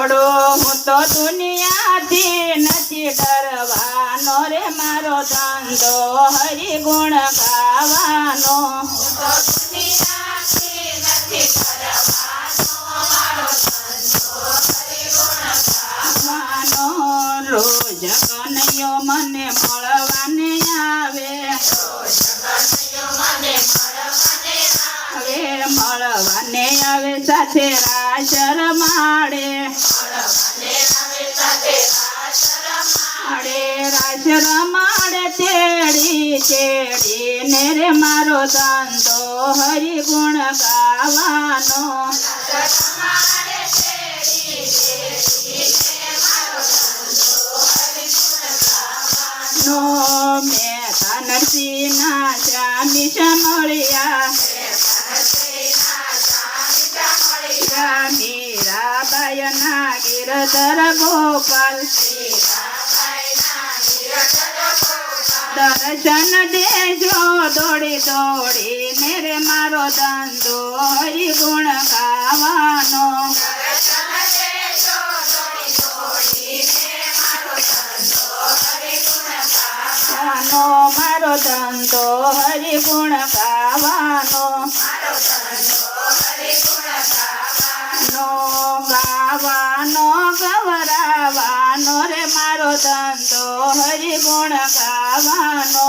છોડો હું તો દુનિયાથી નથી ડરવાનો રે મારો ધંધો હરિ ગુણ ગાવાનો રોજ કનૈયો મને મળવાને આવે મળવાને આવે સાથે રાસ રમાડે રાસ રમાડે તેડી તેડીને રે મારો ધંધો હરિ ગુણ ગાવાનો મેં નરસિંહના સ્વામી મળ્યા મીરાબાઈના ગિરધર ગોપાલ દર્શન દેજો દોડી દોડીને રે મારો ધંધો હરિ ગુણ ગાવાનો મારો ધંધો હરિ ગુણ ગાવાનો ગાવાનો ગવરાવાનો રે મારો ધંધો હરિ ગુણ ગાવાનો